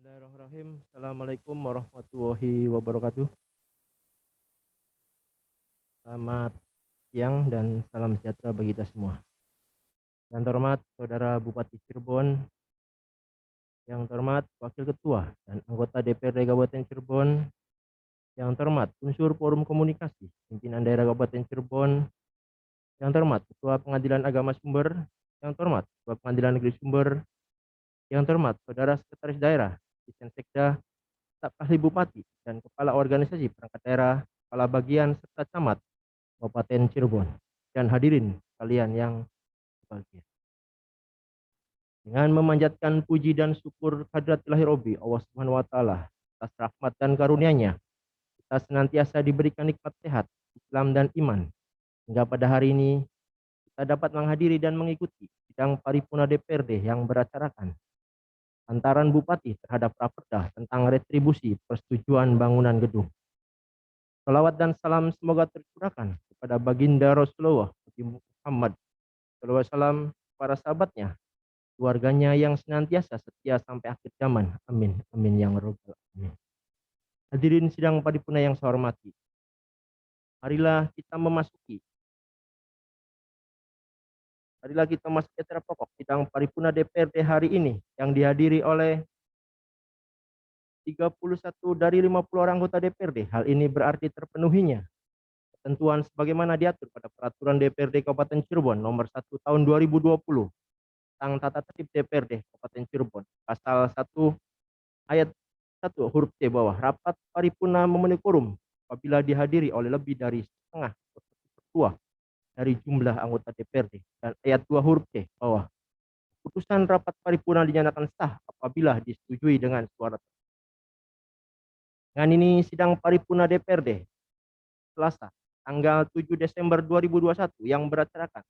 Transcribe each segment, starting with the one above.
Bismillahirrahmanirrahim. Assalamualaikum warahmatullahi wabarakatuh. Selamat siang dan salam sejahtera bagi kita semua. Yang terhormat Saudara Bupati Cirebon, yang terhormat Wakil Ketua dan anggota DPRD Kabupaten Cirebon, yang terhormat unsur Forum Komunikasi Pimpinan Daerah Kabupaten Cirebon, yang terhormat Ketua Pengadilan Agama Sumber, yang terhormat Ketua Pengadilan Negeri Sumber, yang terhormat Saudara Sekretaris Daerah, Asisten Sekda, staf ahli bupati, dan kepala organisasi perangkat daerah, kepala bagian, serta camat Kabupaten Cirebon, dan hadirin kalian yang berbahagia. Dengan memanjatkan puji dan syukur kehadirat ilahi Robbi Allah Subhanahu wa taala atas rahmat dan karunia-Nya, kita senantiasa diberikan nikmat sehat, Islam dan iman. Hingga pada hari ini kita dapat menghadiri dan mengikuti sidang paripurna DPRD yang beracarakan lantaran Bupati terhadap Raperda tentang retribusi persetujuan bangunan gedung. Salawat dan salam semoga tercurahkan kepada baginda Rasulullah Muhammad SAW, para sahabatnya, keluarganya yang senantiasa setia sampai akhir zaman. Amin. Amin ya rabbal alamin. Hadirin sidang paripurna yang saya hormati, marilah kita memasuki acara pokok sidang paripurna DPRD hari ini yang dihadiri oleh 31 dari 50 orang anggota DPRD. Hal ini berarti terpenuhinya ketentuan sebagaimana diatur pada Peraturan DPRD Kabupaten Cirebon Nomor 1 Tahun 2020 tentang tata tertib DPRD Kabupaten Cirebon. Pasal 1 ayat 1 huruf C bawah, rapat paripurna memenuhi quorum apabila dihadiri oleh lebih dari setengah atau 1/2 dari jumlah anggota DPRD. Dan ayat 2 huruf C bawah, putusan rapat paripurna dinyatakan sah apabila disetujui dengan suara. Dengan ini sidang paripurna DPRD Selasa tanggal 7 Desember 2021 yang beracarakan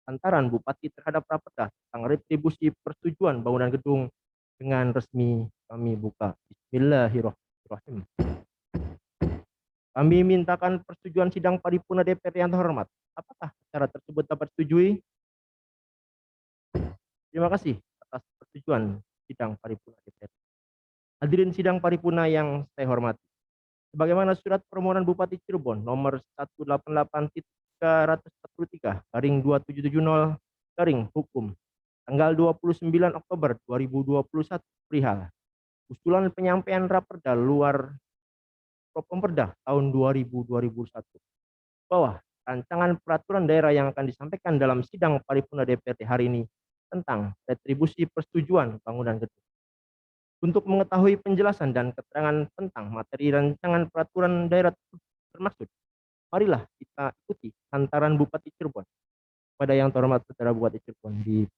lantaran Bupati terhadap Raperda tentang retribusi persetujuan bangunan gedung dengan resmi kami buka. Bismillahirrahmanirrahim. Kami mintakan persetujuan sidang paripurna DPRD yang terhormat. Apakah acara tersebut dapat disetujui? Terima kasih atas persetujuan sidang paripurna DPRD. Hadirin sidang paripurna yang saya hormati, sebagaimana surat permohonan Bupati Cirebon nomor 188-343/2770 hukum tanggal 29 Oktober 2021 perihal usulan penyampaian Raperda luar Propemperda tahun 2021 bahwa rancangan peraturan daerah yang akan disampaikan dalam sidang paripurna DPRD hari ini tentang retribusi persetujuan bangunan gedung. Untuk mengetahui penjelasan dan keterangan tentang materi rancangan peraturan daerah termaksud, marilah kita ikuti hantaran Bupati Cirebon. Pada yang terhormat Saudara Bupati Cirebon di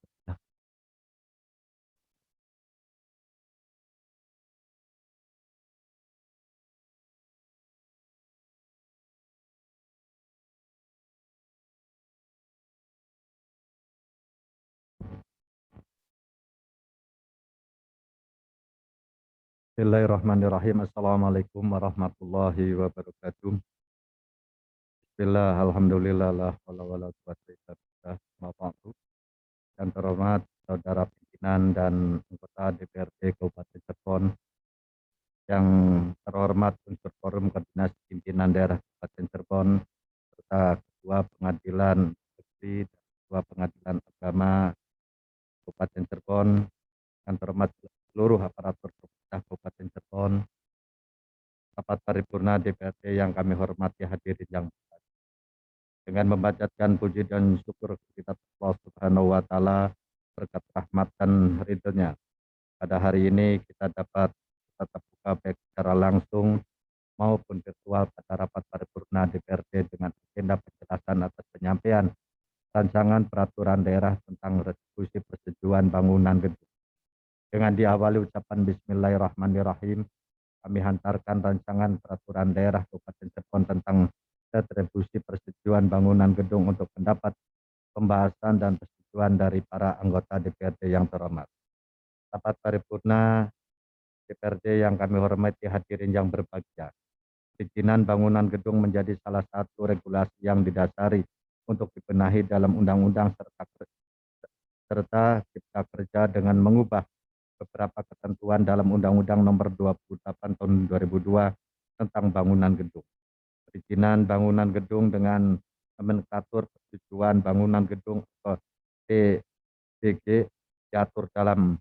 Bismillahirrahmanirrahim. Assalamualaikum warahmatullahi wabarakatuh. Bismillah, alhamdulillah, la wala wala quwwata illa billah, ma ba'du. Yang terhormat saudara pimpinan dan anggota DPRD Kabupaten Cirebon, yang terhormat unsur forum koordinasi pimpinan daerah Kabupaten Cirebon, serta Ketua Pengadilan Negeri dan Ketua Pengadilan Agama Kabupaten Cirebon, yang terhormat seluruh aparatur pemerintah Kabupaten Cirebon, rapat paripurna DPRD yang kami hormati hadirin yang berbahagia. Dengan memanjatkan puji dan syukur kita Allah Subhanahu wa taala berkat rahmat dan ridhonya, pada hari ini kita dapat tetap buka baik secara langsung maupun virtual pada rapat paripurna DPRD dengan agenda penjelasan atas penyampaian rancangan peraturan daerah tentang retribusi persetujuan bangunan gedung. Dengan diawali ucapan Bismillahirrahmanirrahim, kami hantarkan rancangan peraturan daerah Kabupaten Cirebon tentang retribusi persetujuan bangunan gedung untuk mendapat pembahasan dan persetujuan dari para anggota DPRD yang terhormat. Rapat paripurna DPRD yang kami hormati hadirin yang berbahagia. Perizinan bangunan gedung menjadi salah satu regulasi yang didasari untuk dibenahi dalam undang-undang serta Cipta Kerja dengan mengubah beberapa ketentuan dalam Undang-Undang Nomor 28 Tahun 2002 tentang bangunan gedung. Perizinan bangunan gedung dengan nomenklatur persetujuan bangunan gedung atau PBG diatur dalam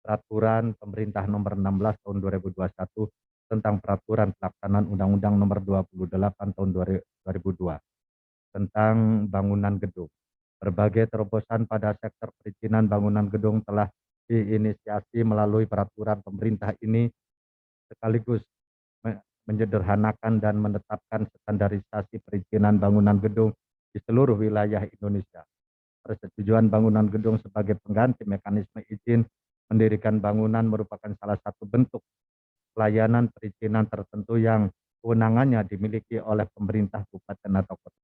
Peraturan Pemerintah Nomor 16 Tahun 2021 tentang Peraturan Pelaksanaan Undang-Undang Nomor 28 Tahun 2002 tentang bangunan gedung. Berbagai terobosan pada sektor perizinan bangunan gedung telah diinisiasi melalui peraturan pemerintah ini, sekaligus menyederhanakan dan menetapkan standarisasi perizinan bangunan gedung di seluruh wilayah Indonesia. Persetujuan bangunan gedung sebagai pengganti mekanisme izin mendirikan bangunan merupakan salah satu bentuk pelayanan perizinan tertentu yang kewenangannya dimiliki oleh pemerintah kabupaten atau kota.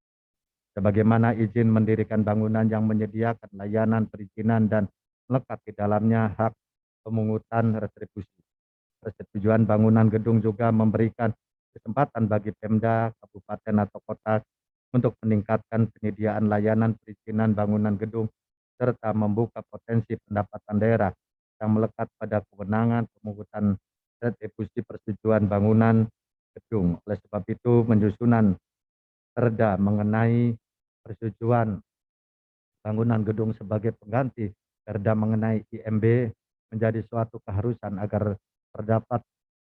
Sebagaimana izin mendirikan bangunan yang menyediakan layanan perizinan dan melekat di dalamnya hak pemungutan retribusi. Persetujuan bangunan gedung juga memberikan kesempatan bagi Pemda, kabupaten atau kota untuk meningkatkan penyediaan layanan perizinan bangunan gedung serta membuka potensi pendapatan daerah yang melekat pada kewenangan pemungutan retribusi persetujuan bangunan gedung. Oleh sebab itu, penyusunan Perda mengenai persetujuan bangunan gedung sebagai pengganti Perda mengenai IMB menjadi suatu keharusan agar terdapat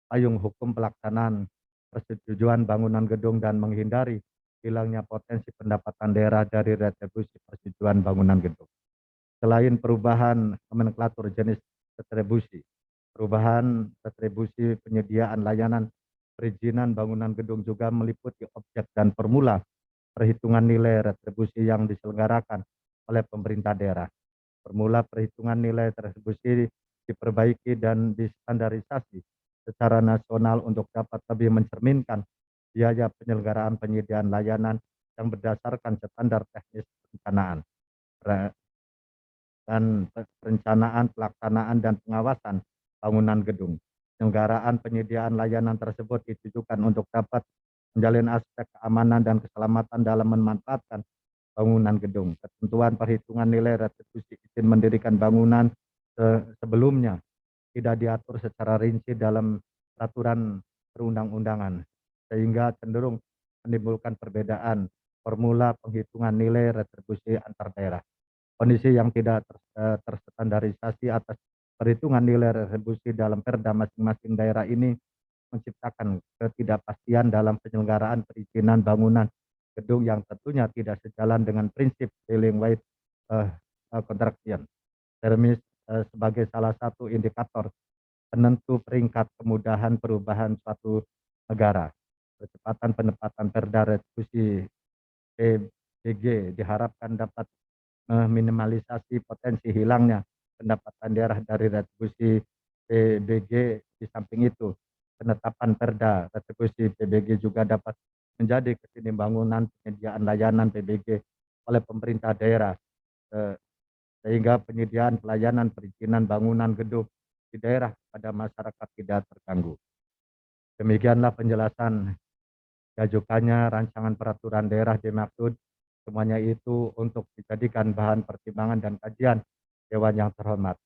payung hukum pelaksanaan persetujuan bangunan gedung dan menghindari hilangnya potensi pendapatan daerah dari retribusi persetujuan bangunan gedung. Selain perubahan nomenklatur jenis retribusi, perubahan retribusi penyediaan layanan perizinan bangunan gedung juga meliputi objek dan formula perhitungan nilai retribusi yang diselenggarakan oleh pemerintah daerah. Formula perhitungan nilai retribusi diperbaiki dan distandarisasi secara nasional untuk dapat lebih mencerminkan biaya penyelenggaraan penyediaan layanan yang berdasarkan standar teknis perencanaan dan perencanaan, pelaksanaan, dan pengawasan bangunan gedung. Penyelenggaraan penyediaan layanan tersebut ditujukan untuk dapat menjalin aspek keamanan dan keselamatan dalam memanfaatkan bangunan gedung. Ketentuan perhitungan nilai retribusi izin mendirikan bangunan sebelumnya tidak diatur secara rinci dalam peraturan perundang-undangan, sehingga cenderung menimbulkan perbedaan formula penghitungan nilai retribusi antar daerah. Kondisi yang tidak terstandarisasi atas perhitungan nilai retribusi dalam perda masing-masing daerah ini menciptakan ketidakpastian dalam penyelenggaraan perizinan bangunan gedung yang tentunya tidak sejalan dengan prinsip prevailing wage contraction. Termis sebagai salah satu indikator penentu peringkat kemudahan perubahan suatu negara. Percepatan penempatan perda retribusi PBG diharapkan dapat meminimalisasi potensi hilangnya pendapatan daerah dari retribusi PBG. Di samping itu, penetapan perda retribusi PBG juga dapat menjadi kesinambungan penyediaan layanan PBG oleh pemerintah daerah, sehingga penyediaan pelayanan perizinan bangunan gedung di daerah pada masyarakat tidak terganggu. Demikianlah penjelasan diajukannya rancangan peraturan daerah dimaksud. Semuanya itu untuk dijadikan bahan pertimbangan dan kajian Dewan yang terhormat.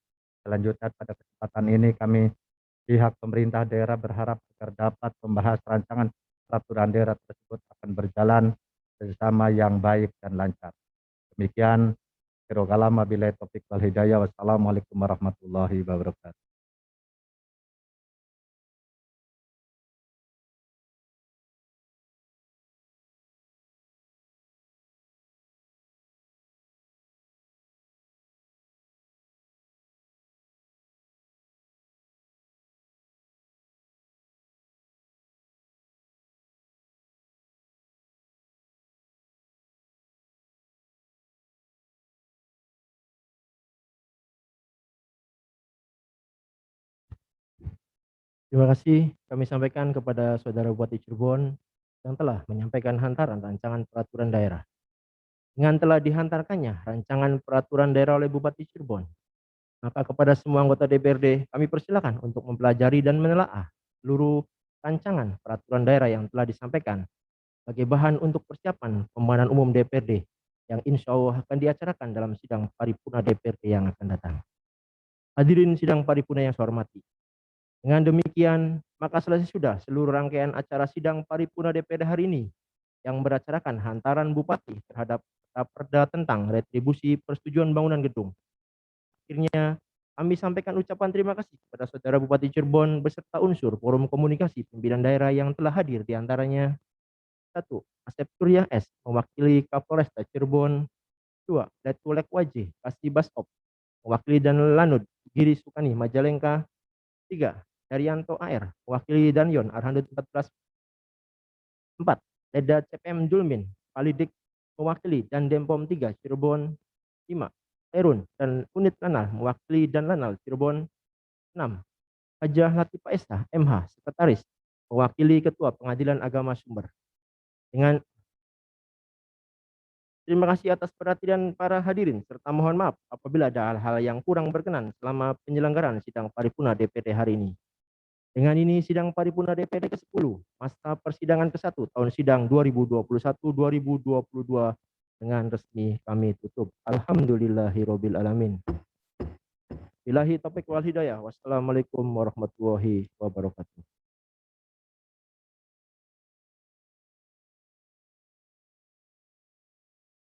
Selanjutnya pada kesempatan ini kami pihak pemerintah daerah berharap agar dapat membahas rancangan peraturan daerah tersebut akan berjalan bersama yang baik dan lancar. Demikian, akhirul kalam wabillahi taufiq wal hidayah. Wassalamualaikum warahmatullahi wabarakatuh. Terima kasih kami sampaikan kepada Saudara Bupati Cirebon yang telah menyampaikan hantaran rancangan peraturan daerah. Dengan telah dihantarkannya rancangan peraturan daerah oleh Bupati Cirebon, maka kepada semua anggota DPRD kami persilakan untuk mempelajari dan menelaah seluruh rancangan peraturan daerah yang telah disampaikan sebagai bahan untuk persiapan pembahasan umum DPRD yang insya Allah akan diacarakan dalam sidang paripurna DPRD yang akan datang. Hadirin sidang paripurna yang saya hormati. Dengan demikian, maka selesai sudah seluruh rangkaian acara sidang paripurna DPD hari ini yang beracarakan hantaran Bupati terhadap Perda tentang retribusi persetujuan bangunan gedung. Akhirnya, kami sampaikan ucapan terima kasih kepada Saudara Bupati Cirebon beserta unsur Forum Komunikasi Pimpinan Daerah yang telah hadir, di antaranya 1. Asep Surya S. mewakili Kapolresta Cirebon. 2. Letulek Wajih Kasibastop mewakili dan Lanut Giri Sukani Majalengka. 3. Daryanto AR mewakili Danyon Arhandut 14. 4. Leda CPM Dulmin Palidik mewakili dan Dempom 3 Cirebon. 5. Terun dan Unit Lanal mewakili dan Lanal Cirebon. 6. Hajah Latifah Esa MH Sekretaris mewakili Ketua Pengadilan Agama Sumber. Dengan terima kasih atas perhatian para hadirin serta mohon maaf apabila ada hal-hal yang kurang berkenan selama penyelenggaraan sidang paripurna DPD hari ini. Dengan ini sidang paripurna DPD ke-10 masa persidangan ke-1 tahun sidang 2021-2022 dengan resmi kami tutup. Alhamdulillahirabbil alamin. Billahi taufik wal hidayah. Wassalamualaikum warahmatullahi wabarakatuh.